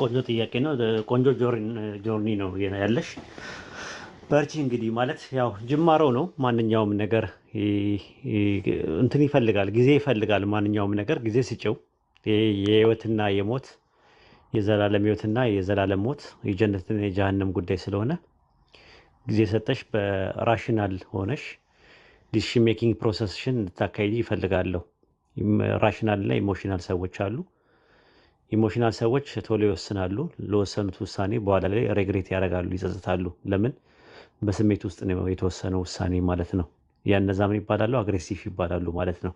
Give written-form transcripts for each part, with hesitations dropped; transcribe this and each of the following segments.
ቆንጆ ጥያቄ ነው። ቆንጆ ጆርኒ ነው ያለሽ። በርቺ። እንግዲህ ማለት ያው ጅማሮ ነው። ማንኛውም ነገር እንትን ይፈልጋል፣ ጊዜ ይፈልጋል። ማንኛውም ነገር ጊዜ ስጭው። የህይወትና የሞት የዘላለም ህይወትና የዘላለም ሞት የጀነትና የጀሃነም ጉዳይ ስለሆነ ጊዜ ሰጠሽ በራሽናል ሆነሽ ዲሲሽን ሜኪንግ ፕሮሰስሽን እንድታካሂጂ ይፈልጋለሁ። ራሽናል እና ኢሞሽናል ሰዎች አሉ። ኢሞሽናል ሰዎች ቶሎ ይወስናሉ። ለወሰኑት ውሳኔ በኋላ ላይ ሬግሬት ያደርጋሉ፣ ይጸጽታሉ። ለምን? በስሜት ውስጥ ነው የተወሰነው ውሳኔ ማለት ነው። ያ እነዛ ምን ይባላሉ? አግሬሲቭ ይባላሉ ማለት ነው።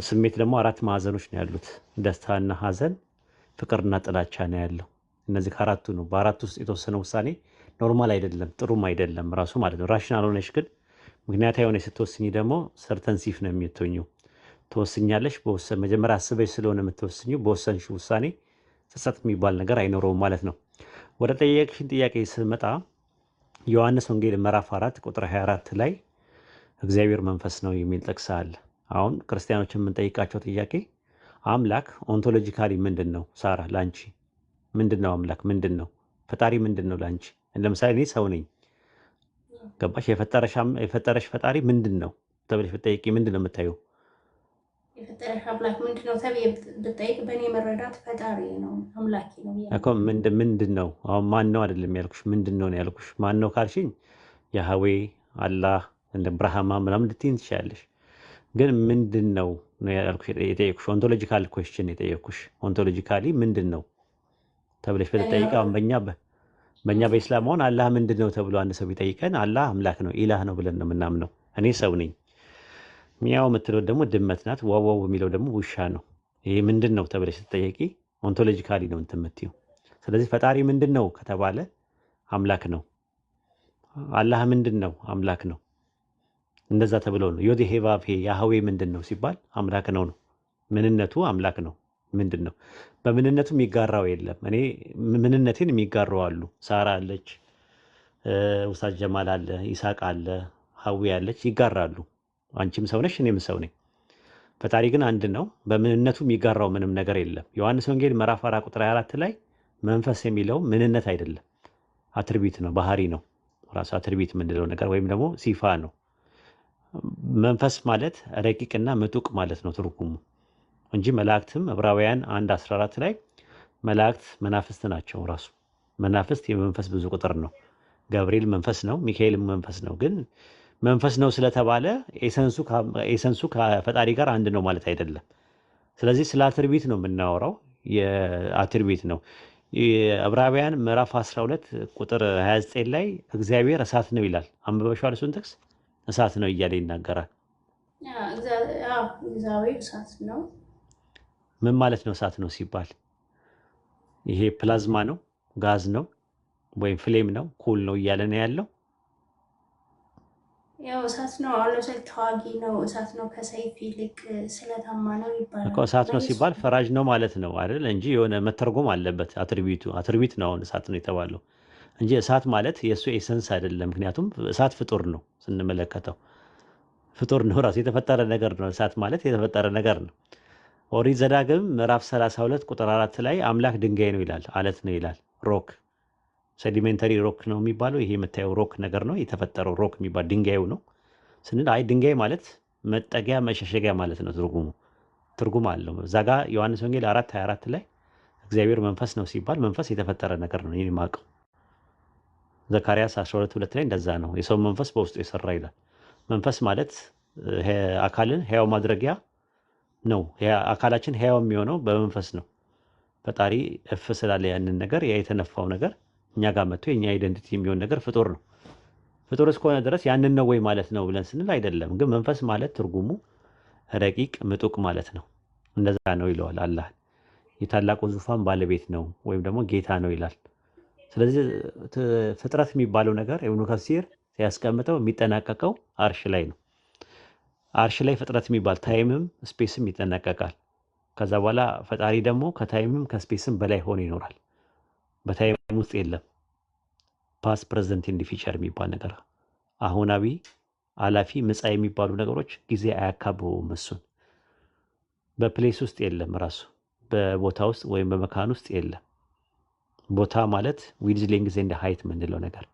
ስሜት ደግሞ አራት ማዕዘኖች ነው ያሉት። ደስታና ሐዘን፣ ፍቅርና ጥላቻ ነው ያለው። እነዚህ ከአራቱ ነው። በአራቱ ውስጥ የተወሰነ ውሳኔ ኖርማል አይደለም፣ ጥሩም አይደለም ራሱ ማለት ነው። ራሽናል ሆነሽ ግን ምክንያታዊ የሆነ ስትወስኝ ደግሞ ሰርተንሲፍ ነው የምትሆኚው። ትወስኛለሽ። መጀመሪያ አስበሽ ስለሆነ የምትወስኚው በወሰንሽ ውሳኔ ጸጸት የሚባል ነገር አይኖረውም ማለት ነው። ወደ ጠየቅሽን ጥያቄ ስመጣ ዮሐንስ ወንጌል ምዕራፍ 4 ቁጥር 24 ላይ እግዚአብሔር መንፈስ ነው የሚል ጥቅስ አለ። አሁን ክርስቲያኖችን የምንጠይቃቸው ጥያቄ አምላክ ኦንቶሎጂካሊ ምንድን ነው? ሳራ ላንቺ ምንድን ነው? አምላክ ምንድን ነው? ፈጣሪ ምንድን ነው ላንቺ? ለምሳሌ እኔ ሰው ነኝ፣ ገባሽ? የፈጠረሽ ፈጣሪ ምንድን ነው ተብለሽ ብትጠይቂ ምንድን ነው የምታየው? የፈጠረሽ አምላክ ምንድን ነው ተብዬ ብጠይቅ በእኔ መረዳት ፈጣሪ ነው፣ አምላኬ ነው እኮ ምንድን ነው? አሁን ማን ነው አይደለም ያልኩሽ፣ ምንድን ነው ያልኩሽ። ማን ነው ካልሽኝ ያህዌ፣ አላህ፣ እንደ ብርሃማ ምናምን ልትይኝ ትችላለሽ። ግን ምንድን ነው ያልኩሽ የጠየኩሽ። ኦንቶሎጂካል ኩዌስችን የጠየኩሽ። ኦንቶሎጂካሊ ምንድን ነው ተብለሽ ብትጠይቅ አሁን በእኛ በኢስላም አሁን አላህ ምንድን ነው ተብሎ አንድ ሰው ቢጠይቀን አላህ አምላክ ነው ኢላህ ነው ብለን ነው የምናምነው። እኔ ሰው ነኝ። ሚያው የምትለው ደግሞ ድመት ናት። ዋዋው የሚለው ደግሞ ውሻ ነው። ይሄ ምንድን ነው ተብለሽ ስትጠየቂ ኦንቶሎጂካሊ ነው እንትን የምትይው። ስለዚህ ፈጣሪ ምንድን ነው ከተባለ አምላክ ነው። አላህ ምንድን ነው? አምላክ ነው። እንደዛ ተብሎ ነው። ዮዴ ሄቫፌ ያህዌ ምንድን ነው ሲባል አምላክ ነው ነው። ምንነቱ አምላክ ነው። ምንድን ነው? በምንነቱ የሚጋራው የለም። እኔ ምንነቴን የሚጋራው አሉ። ሳራ አለች፣ ውስታዝ ጀማል አለ፣ ይሳቅ አለ፣ ሀዊ አለች፣ ይጋራሉ። አንቺም ሰው ነሽ፣ እኔም ሰው ነኝ። ፈጣሪ ግን አንድ ነው። በምንነቱ የሚጋራው ምንም ነገር የለም። ዮሐንስ ወንጌል ምዕራፍ 4 ቁጥር 24 ላይ መንፈስ የሚለው ምንነት አይደለም፣ አትርቢት ነው፣ ባህሪ ነው። ራሱ አትርቢት የምንለው ነገር ወይም ደግሞ ሲፋ ነው። መንፈስ ማለት ረቂቅና ምጡቅ ማለት ነው ትርጉሙ እንጂ መላእክትም ዕብራውያን 1:14 ላይ መላእክት መናፍስት ናቸው። ራሱ መናፍስት የመንፈስ ብዙ ቁጥር ነው። ገብርኤል መንፈስ ነው፣ ሚካኤልም መንፈስ ነው። ግን መንፈስ ነው ስለተባለ ኤሰንሱ ከፈጣሪ ጋር አንድ ነው ማለት አይደለም። ስለዚህ ስለ አትርቢት ነው የምናወራው። የአትርቢት ነው። ዕብራውያን ምዕራፍ 12 ቁጥር 29 ላይ እግዚአብሔር እሳት ነው ይላል። አንብበሽዋል? እሱን ጥቅስ እሳት ነው እያለ ይናገራል። እግዚአብሔር እሳት ነው። ምን ማለት ነው እሳት ነው ሲባል? ይሄ ፕላዝማ ነው፣ ጋዝ ነው፣ ወይም ፍሌም ነው፣ ኩል ነው እያለ ነው ያለው። ያው እሳት ነው አለ ተዋጊ ነው። እሳት ነው ከሰይፍ ይልቅ ስለታማ ነው ይባላል እኮ። እሳት ነው ሲባል ፈራጅ ነው ማለት ነው አይደል? እንጂ የሆነ መተርጎም አለበት። አትርቢት ነው አሁን እሳት ነው የተባለው እንጂ እሳት ማለት የእሱ ኤሰንስ አይደለም። ምክንያቱም እሳት ፍጡር ነው፣ ስንመለከተው ፍጡር ነው፣ ራሱ የተፈጠረ ነገር ነው። እሳት ማለት የተፈጠረ ነገር ነው። ኦሪት ዘዳግም ምዕራፍ 32 ቁጥር 4 ላይ አምላክ ድንጋይ ነው ይላል፣ አለት ነው ይላል። ሮክ ሴዲሜንተሪ ሮክ ነው የሚባለው። ይሄ የምታየው ሮክ ነገር ነው የተፈጠረው። ሮክ የሚባል ድንጋዩ ነው ስንል አይ ድንጋይ ማለት መጠጊያ መሸሸጊያ ማለት ነው። ትርጉም አለው። እዛ ጋ ዮሐንስ ወንጌል 4:24 ላይ እግዚአብሔር መንፈስ ነው ሲባል መንፈስ የተፈጠረ ነገር ነው። ይህን ማቀው ዘካርያስ 12:2 ላይ እንደዛ ነው። የሰው መንፈስ በውስጡ የሰራ ይላል። መንፈስ ማለት አካልን ሕያው ማድረጊያ ነው። አካላችን ሕያው የሚሆነው በመንፈስ ነው። ፈጣሪ እፍ ስላለ ያንን ነገር ያ የተነፋው ነገር እኛ ጋር መጥቶ የኛ አይደንቲቲ የሚሆን ነገር ፍጡር ነው። ፍጡር እስከሆነ ድረስ ያንን ነው ወይ ማለት ነው ብለን ስንል አይደለም። ግን መንፈስ ማለት ትርጉሙ ረቂቅ ምጡቅ ማለት ነው። እንደዛ ነው ይለዋል አላህ። የታላቁ ዙፋን ባለቤት ነው ወይም ደግሞ ጌታ ነው ይላል። ስለዚህ ፍጥረት የሚባለው ነገር ኢብኑ ከሲር ሲያስቀምጠው የሚጠናቀቀው አርሽ ላይ ነው። አርሽ ላይ ፍጥረት የሚባል ታይምም ስፔስም ይጠናቀቃል። ከዛ በኋላ ፈጣሪ ደግሞ ከታይምም ከስፔስም በላይ ሆኖ ይኖራል። በታይም ውስጥ የለም። ፓስ ፕሬዘንት ኢንዲ ፊቸር የሚባል ነገር አሁናዊ፣ አላፊ፣ ምጻ የሚባሉ ነገሮች ጊዜ አያካብቡም። እሱን በፕሌስ ውስጥ የለም። ራሱ በቦታ ውስጥ ወይም በመካን ውስጥ የለም። ቦታ ማለት ዊድዝ ሌንግዝ ኤንድ ሃይት የምንለው ነገር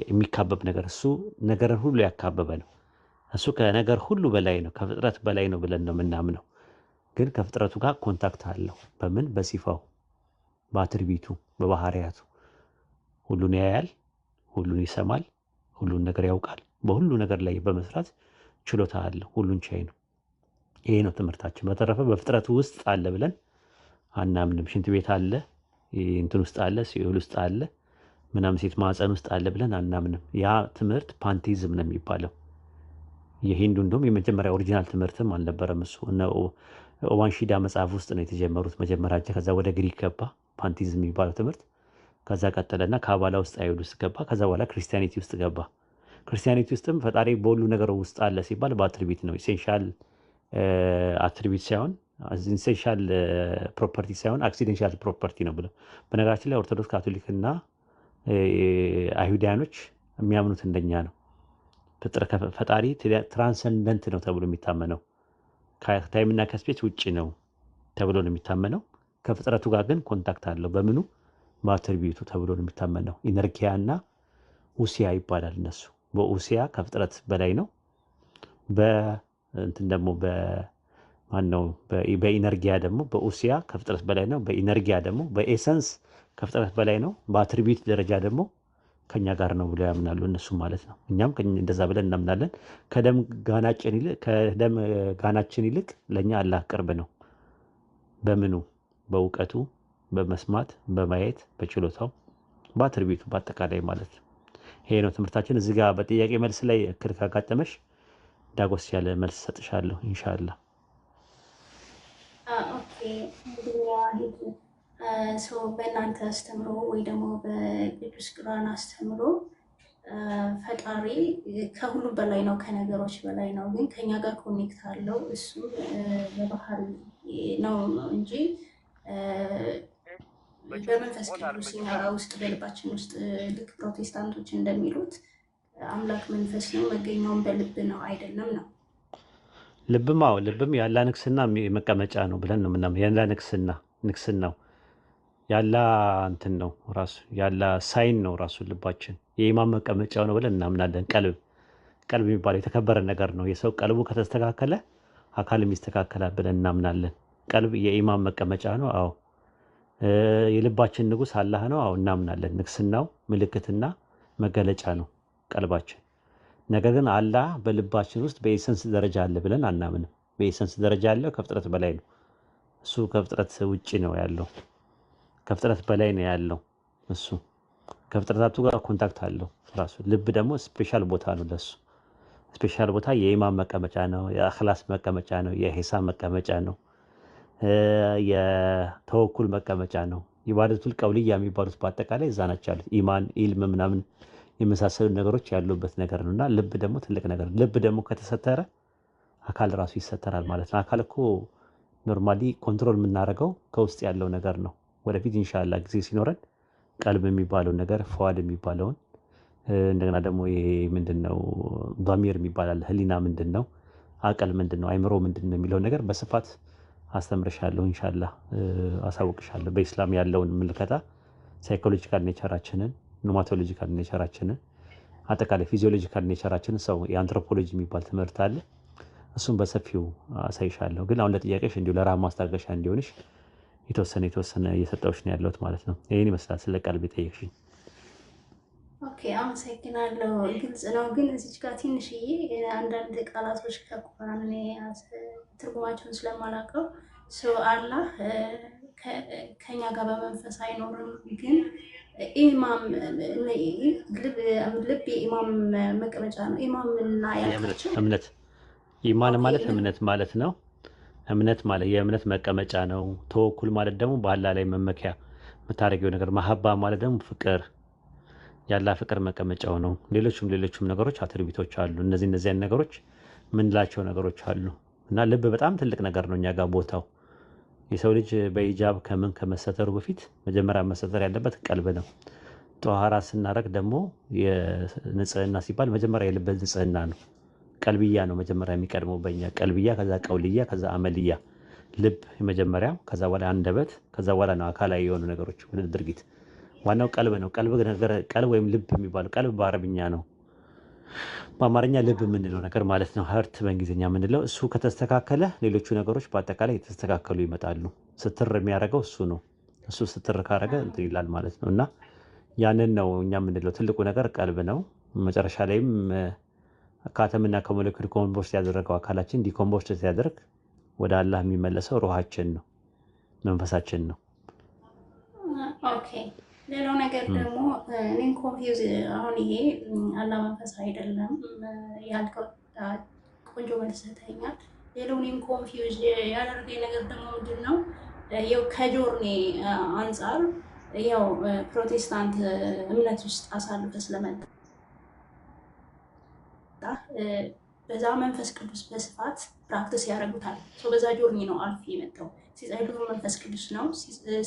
የሚካበብ ነገር፣ እሱ ነገርን ሁሉ ያካበበ ነው። እሱ ከነገር ሁሉ በላይ ነው፣ ከፍጥረት በላይ ነው ብለን ነው የምናምነው። ግን ከፍጥረቱ ጋር ኮንታክት አለው። በምን? በሲፋው፣ በአትሪቢቱ፣ በባህሪያቱ። ሁሉን ያያል፣ ሁሉን ይሰማል፣ ሁሉን ነገር ያውቃል። በሁሉ ነገር ላይ በመስራት ችሎታ አለው። ሁሉን ቻይ ነው። ይሄ ነው ትምህርታችን። በተረፈ በፍጥረቱ ውስጥ አለ ብለን አናምንም። ሽንት ቤት አለ፣ እንትን ውስጥ አለ፣ ሲኦል ውስጥ አለ፣ ምናምን ሴት ማዕፀን ውስጥ አለ ብለን አናምንም። ያ ትምህርት ፓንቴዝም ነው የሚባለው። የሂንዱ እንደውም የመጀመሪያ ኦሪጂናል ትምህርትም አልነበረም እሱ። እነ ኦዋንሺዳ መጽሐፍ ውስጥ ነው የተጀመሩት መጀመሪያ። ከዛ ወደ ግሪክ ገባ ፓንቴዝም የሚባለው ትምህርት። ከዛ ቀጠለና ካባላ ውስጥ አይሁድ ውስጥ ገባ። ከዛ በኋላ ክርስቲያኒቲ ውስጥ ገባ። ክርስቲያኒቲ ውስጥም ፈጣሪ በሁሉ ነገር ውስጥ አለ ሲባል በአትሪቢት ነው። ኢሴንሻል አትሪቢት ሳይሆን ኢሴንሻል ፕሮፐርቲ ሳይሆን አክሲደንሻል ፕሮፐርቲ ነው ብለው። በነገራችን ላይ ኦርቶዶክስ፣ ካቶሊክ እና አይሁዳያኖች የሚያምኑት እንደኛ ነው። ፈጣሪ ትራንሰንደንት ነው ተብሎ የሚታመነው፣ ከታይምና ከስፔስ ውጭ ነው ተብሎ ነው የሚታመነው። ከፍጥረቱ ጋር ግን ኮንታክት አለው። በምኑ? በአትሪቢዩቱ ተብሎ ነው የሚታመነው። ኢነርጊያ እና ኡሲያ ይባላል እነሱ። በኡሲያ ከፍጥረት በላይ ነው። በእንትን ደግሞ በማነው በኢነርጊያ ደግሞ በኡሲያ ከፍጥረት በላይ ነው። በኢነርጊያ ደግሞ በኤሰንስ ከፍጥረት በላይ ነው። በአትሪቢዩት ደረጃ ደግሞ ከኛ ጋር ነው ብለው ያምናሉ እነሱ ማለት ነው። እኛም እንደዛ ብለን እናምናለን። ከደም ጋናችን ይልቅ ለእኛ አላህ ቅርብ ነው። በምኑ? በእውቀቱ፣ በመስማት፣ በማየት፣ በችሎታው፣ በአትሪቢዩቱ በአጠቃላይ ማለት ነው። ይሄ ነው ትምህርታችን። እዚህ ጋር በጥያቄ መልስ ላይ እክል ካጋጠመሽ ዳጎስ ያለ መልስ ሰጥሻለሁ ኢንሻአላህ። ኦኬ ሰው በእናንተ አስተምሮ ወይ ደግሞ በቅዱስ ቁርአን አስተምሮ ፈጣሪ ከሁሉ በላይ ነው፣ ከነገሮች በላይ ነው። ግን ከኛ ጋር ኮኔክት አለው። እሱ በባህሪ ነው እንጂ በመንፈስ ቅዱስ እኛ ውስጥ በልባችን ውስጥ ልክ ፕሮቴስታንቶች እንደሚሉት አምላክ መንፈስ ነው፣ መገኛውን በልብ ነው አይደለም ነው። ልብም ያላ ንግስና መቀመጫ ነው ብለን ነው ምናምን። ያላ ንግስናው ያላ እንትን ነው ራሱ፣ ያላ ሳይን ነው ራሱ ልባችን። የኢማን መቀመጫው ነው ብለን እናምናለን። ቀልብ የሚባለው የተከበረ ነገር ነው። የሰው ቀልቡ ከተስተካከለ አካልም ይስተካከላል ብለን እናምናለን። ቀልብ የኢማን መቀመጫ ነው። አዎ። የልባችን ንጉስ አላህ ነው። አዎ እናምናለን። ንግስናው ምልክትና መገለጫ ነው ቀልባችን። ነገር ግን አላህ በልባችን ውስጥ በኤሰንስ ደረጃ አለ ብለን አናምንም። በኤሰንስ ደረጃ ያለው ከፍጥረት በላይ ነው። እሱ ከፍጥረት ውጭ ነው ያለው፣ ከፍጥረት በላይ ነው ያለው። እሱ ከፍጥረታቱ ጋር ኮንታክት አለው ራሱ። ልብ ደግሞ ስፔሻል ቦታ ነው ለሱ። ስፔሻል ቦታ የኢማን መቀመጫ ነው፣ የአኽላስ መቀመጫ ነው፣ የሂሳብ መቀመጫ ነው፣ የተወኩል መቀመጫ ነው። ኢባደቱል ቀውልያ የሚባሉት በአጠቃላይ እዛ ናቸው ያሉት። ኢማን፣ ኢልም ምናምን የመሳሰሉ ነገሮች ያሉበት ነገር ነው። እና ልብ ደግሞ ትልቅ ነገር ነው። ልብ ደግሞ ከተሰተረ አካል ራሱ ይሰተራል ማለት ነው። አካል እኮ ኖርማሊ ኮንትሮል የምናደርገው ከውስጥ ያለው ነገር ነው። ወደፊት ኢንሻአላህ ጊዜ ሲኖረን ቀልብ የሚባለውን ነገር፣ ፈዋድ የሚባለውን እንደገና ደግሞ ይሄ ምንድነው ዳሚር የሚባል ህሊና ምንድነው፣ አቀል ምንድነው፣ አይምሮ ምንድነው የሚለውን ነገር በስፋት አስተምርሻለሁ ኢንሻአላህ፣ አሳውቅሻለሁ። በኢስላም ያለውን ምልከታ፣ ሳይኮሎጂካል ኔቸራችንን፣ ኖማቶሎጂካል ኔቸራችንን፣ አጠቃላይ ፊዚዮሎጂካል ኔቸራችንን፣ ሰው የአንትሮፖሎጂ የሚባል ትምህርት አለ። እሱም በሰፊው አሳይሻለሁ። ግን አሁን ለጥያቄሽ እንዲሁ ለራም ማስታገሻ እንዲሆንሽ የተወሰነ እየሰጠሁሽ ነው ያለሁት ማለት ነው። ይሄን ይመስላል ስለ ቀልብ የጠየቅሽኝ። ኦኬ አመሰግናለሁ። ግልጽ ነው። ግን እዚች ጋር ትንሽዬ አንዳንድ ቃላቶች ከቁርአን ትርጉማቸውን ስለማላውቀው አላህ ከኛ ጋር በመንፈስ አይኖርም። ግን ኢማም ልብ የኢማም መቀመጫ ነው። ኢማምና ያልካቸው እምነት ኢማን ማለት እምነት ማለት ነው። እምነት ማለት የእምነት መቀመጫ ነው። ተወኩል ማለት ደግሞ በአላህ ላይ መመኪያ የምታደርገው ነገር። መሀባ ማለት ደግሞ ፍቅር፣ ያላ ፍቅር መቀመጫው ነው። ሌሎችም ነገሮች አትሪቢቶች አሉ። እነዚያን ነገሮች ምንላቸው ነገሮች አሉ። እና ልብ በጣም ትልቅ ነገር ነው እኛ ጋር ቦታው። የሰው ልጅ በኢጃብ ከመሰተሩ በፊት መጀመሪያ መሰተር ያለበት ቀልብ ነው። ጧሃራ ስናረግ ደግሞ የንጽህና ሲባል መጀመሪያ የልብ ንጽህና ነው። ቀልብያ ነው መጀመሪያ የሚቀድመው በእኛ። ቀልብያ፣ ከዛ ቀውልያ፣ ከዛ አመልያ። ልብ የመጀመሪያው፣ ከዛ በኋላ አንደበት፣ ከዛ በኋላ ነው አካላዊ የሆኑ ነገሮች ወደ ድርጊት ዋናው ቀልብ ነው። ቀልብ ወይም ልብ የሚባለው ቀልብ በአረብኛ ነው፣ በአማርኛ ልብ የምንለው ነገር ማለት ነው። ሀርት በእንግሊዝኛ የምንለው እሱ ከተስተካከለ ሌሎቹ ነገሮች በአጠቃላይ የተስተካከሉ ይመጣሉ። ስትር የሚያደርገው እሱ ነው። እሱ ስትር ካደረገ እንትን ይላል ማለት ነው። እና ያንን ነው እኛ የምንለው ትልቁ ነገር ቀልብ ነው። መጨረሻ ላይም ከአተምና ከሞለኪል ኮምፖስት ያደረገው አካላችን ዲኮምፖስት ሲያደርግ ወደ አላህ የሚመለሰው ሩሃችን ነው፣ መንፈሳችን ነው። ኦኬ። ሌላው ነገር ደግሞ እኔን ኮንፊውዝ አሁን ይሄ አላህ መንፈስ አይደለም ያልከው ቆንጆ መልስ ሰጥተኛል። ሌላው እኔን ኮንፊውዝ ያደረገኝ ነገር ደግሞ ምንድን ነው ያው ከጆርኔ አንጻር ያው ፕሮቴስታንት እምነት ውስጥ አሳልፈ ስለመጣ በዛ መንፈስ ቅዱስ በስፋት ፕራክቲስ ያደርጉታል። በዛ ጆርኒ ነው አልፌ የመጣው። ሲጸልዩ መንፈስ ቅዱስ ነው፣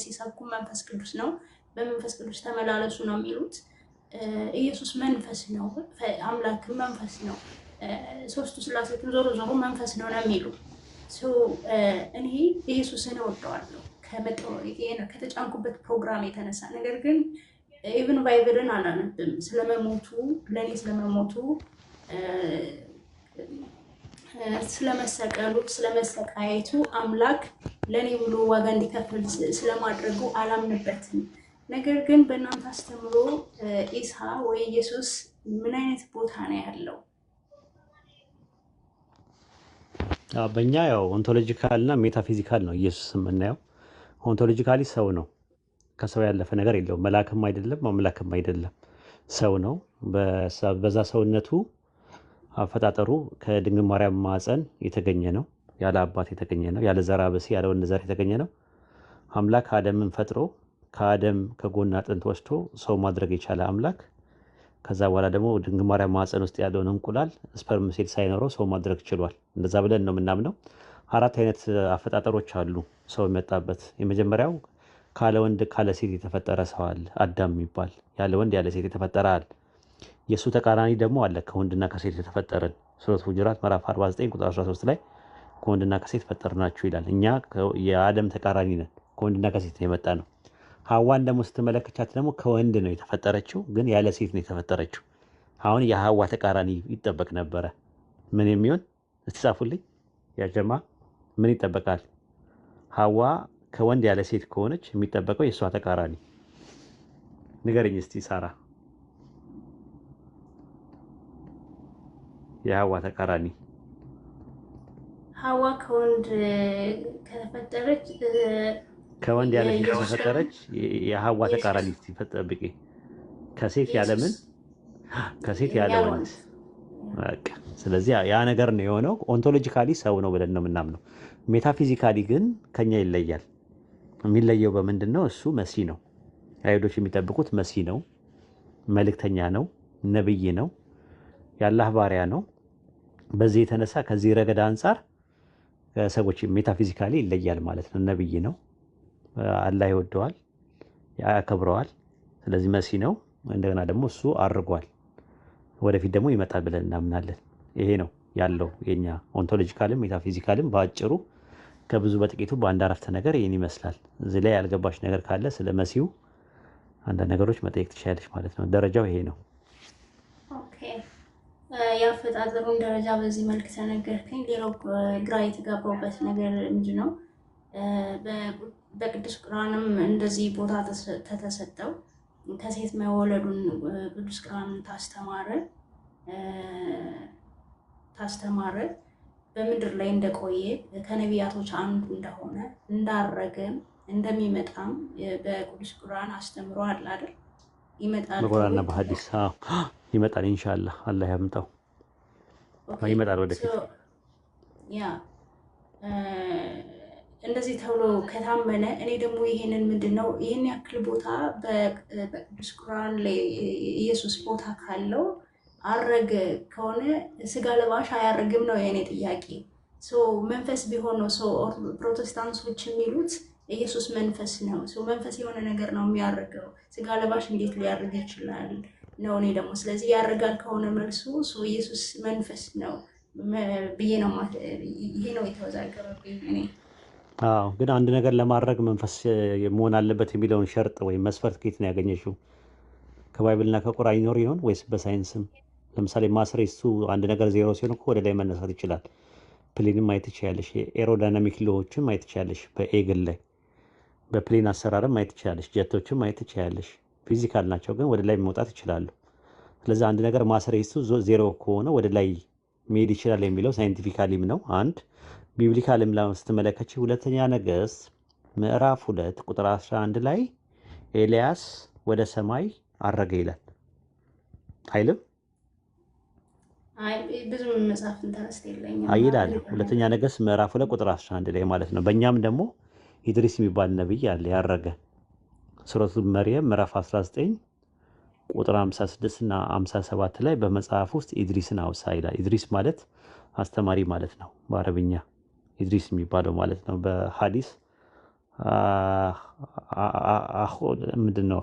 ሲሰብኩ መንፈስ ቅዱስ ነው፣ በመንፈስ ቅዱስ ተመላለሱ ነው የሚሉት። ኢየሱስ መንፈስ ነው፣ አምላክም መንፈስ ነው፣ ሶስቱ ስላሴቱን ዞሮ ዞሮ መንፈስ ነው ነው የሚሉ። እኔ ኢየሱስን እወደዋለሁ ከተጫንኩበት ፕሮግራም የተነሳ። ነገር ግን ኢቭን ባይብልን አላነብም ስለመሞቱ ለእኔ ስለመሞቱ ስለመሰቀሉ ስለመሰቃየቱ አምላክ ለእኔ ብሎ ዋጋ እንዲከፍል ስለማድረጉ አላምንበትም። ነገር ግን በእናንተ አስተምሮ ኢሳ ወይ ኢየሱስ ምን አይነት ቦታ ነው ያለው? በእኛ ያው ኦንቶሎጂካል እና ሜታፊዚካል ነው ኢየሱስ የምናየው። ኦንቶሎጂካሊ ሰው ነው፣ ከሰው ያለፈ ነገር የለውም። መልአክም አይደለም አምላክም አይደለም፣ ሰው ነው። በዛ ሰውነቱ አፈጣጠሩ ከድንግል ማርያም ማፀን የተገኘ ነው፣ ያለ አባት የተገኘ ነው፣ ያለ ዘራ ብሲ ያለ ወንድ ዘር የተገኘ ነው። አምላክ አደምን ፈጥሮ ከአደም ከጎን አጥንት ወስዶ ሰው ማድረግ የቻለ አምላክ ከዛ በኋላ ደግሞ ድንግል ማርያም ማፀን ውስጥ ያለውን እንቁላል ስፐርም ሴል ሳይኖረው ሰው ማድረግ ችሏል። እንደዛ ብለን ነው የምናምነው። 4 አይነት አፈጣጠሮች አሉ ሰው የመጣበት። የመጀመሪያው ካለ ወንድ ካለ ሴት የተፈጠረ ሰው አለ፣ አዳም የሚባል ያለ ወንድ ያለ ሴት የተፈጠረ አለ። የእሱ ተቃራኒ ደግሞ አለ፣ ከወንድና ከሴት የተፈጠርን። ሱረቱል ሁጁራት ምዕራፍ 49 ቁጥር 13 ላይ ከወንድና ከሴት ፈጠርናችሁ ይላል። እኛ የአደም ተቃራኒ ነን፣ ከወንድና ከሴት የመጣ ነው። ሐዋን ደግሞ ስትመለከቻት ደግሞ ከወንድ ነው የተፈጠረችው፣ ግን ያለ ሴት ነው የተፈጠረችው። አሁን የሐዋ ተቃራኒ ይጠበቅ ነበረ። ምን የሚሆን እስቲ ጻፉልኝ ያጀማ፣ ምን ይጠበቃል? ሐዋ ከወንድ ያለ ሴት ከሆነች የሚጠበቀው የእሷ ተቃራኒ ንገረኝ እስቲ ሳራ። የሐዋ ተቃራኒ ሐዋ ከወንድ ከተፈጠረች ከወንድ ያለ ሴት ከተፈጠረች የሐዋ ተቃራኒ ሲፈጠብቂ ከሴት ያለ ምን ከሴት ያለ ወንድ በቃ። ስለዚህ ያ ነገር ነው የሆነው። ኦንቶሎጂካሊ ሰው ነው ብለን ነው የምናምነው። ሜታፊዚካሊ ግን ከኛ ይለያል። የሚለየው በምንድን ነው? እሱ መሲ ነው። አይሁዶች የሚጠብቁት መሲ ነው። መልእክተኛ ነው፣ ነብይ ነው፣ የአላህ ባሪያ ነው። በዚህ የተነሳ ከዚህ ረገድ አንጻር ሰዎች ሜታፊዚካሊ ይለያል ማለት ነው። ነብይ ነው፣ አላህ ይወደዋል፣ ያከብረዋል። ስለዚህ መሲ ነው። እንደገና ደግሞ እሱ አርጓል፣ ወደፊት ደግሞ ይመጣል ብለን እናምናለን። ይሄ ነው ያለው የኛ ኦንቶሎጂካልም ሜታፊዚካልም በአጭሩ ከብዙ በጥቂቱ በአንድ አረፍተ ነገር ይህን ይመስላል። እዚህ ላይ ያልገባሽ ነገር ካለ ስለ መሲሁ አንዳንድ ነገሮች መጠየቅ ትችላለች ማለት ነው። ደረጃው ይሄ ነው። ኦኬ፣ የአፈጣጠሩን ደረጃ በዚህ መልክ ተነገርከኝ። ሌላው ግራ የተጋባውበት ነገር ምንድን ነው? በቅዱስ ቁርአንም እንደዚህ ቦታ ተሰጠው። ከሴት መወለዱን ቅዱስ ቁርአን ታስተማረ። በምድር ላይ እንደቆየ ከነቢያቶች አንዱ እንደሆነ እንዳረገም እንደሚመጣም በቅዱስ ቁርአን አስተምሯል አይደል? ይመጣል በቁርአንና በሐዲስ ይመጣል። ኢንሻአላህ አላህ ያምጣው። ይመጣል ወደፊት። ያ እንደዚህ ተብሎ ከታመነ እኔ ደግሞ ይሄንን ምንድነው ይሄን ያክል ቦታ በቅዱስ ቁርአን ላይ ኢየሱስ ቦታ ካለው አረገ ከሆነ ስጋ ለባሽ አያረግም ነው የኔ ጥያቄ። መንፈስ ቢሆን ነው ፕሮቴስታንቶች የሚሉት ኢየሱስ መንፈስ ነው። መንፈስ የሆነ ነገር ነው የሚያርገው፣ ስጋ ለባሽ እንዴት ሊያርግ ይችላል ነው እኔ ደግሞ። ስለዚህ ያርጋል ከሆነ መልሱ ኢየሱስ መንፈስ ነው ብዬ ነው። ይሄ ነው የተወዛገበብኝ እኔ። አዎ፣ ግን አንድ ነገር ለማድረግ መንፈስ መሆን አለበት የሚለውን ሸርጥ ወይም መስፈርት ከየት ነው ያገኘሽው? ከባይብልና ከቁርአን ይኖር ይሆን ወይስ በሳይንስም? ለምሳሌ ማስሬሱ አንድ ነገር ዜሮ ሲሆን እኮ ወደ ላይ መነሳት ይችላል። ፕሌንም ማየት ትችያለሽ። የኤሮዳይናሚክ ሎዎችን ማየት ትችያለሽ በኤግል ላይ። በፕሌን አሰራርም ማየት ትችያለሽ። ጀቶችን ማየት ትችያለሽ። ፊዚካል ናቸው ግን ወደ ላይ መውጣት ይችላሉ። ስለዚህ አንድ ነገር ማስሬሱ ዜሮ ከሆነ ወደ ላይ መሄድ ይችላል የሚለው ሳይንቲፊካሊም ነው። አንድ ቢብሊካልም ስትመለከች ሁለተኛ ነገሥት ምዕራፍ 2 ቁጥር 11 ላይ ኤልያስ ወደ ሰማይ አረገ ይላል አይልም? አይ ብዙ መጽሐፍ ኢንተረስት የለኝም ይላል። ሁለተኛ ነገሥት ምዕራፍ 2 ቁጥር 11 ላይ ማለት ነው። በእኛም ደግሞ ኢድሪስ የሚባል ነቢይ አለ ያረገ። ሱረቱ መርየም ምዕራፍ 19 ቁጥር 56 እና 57 ላይ በመጽሐፍ ውስጥ ኢድሪስን አውሳ ይላል። ኢድሪስ ማለት አስተማሪ ማለት ነው በአረብኛ ኢድሪስ የሚባለው ማለት ነው። በሐዲስ ምንድን ነው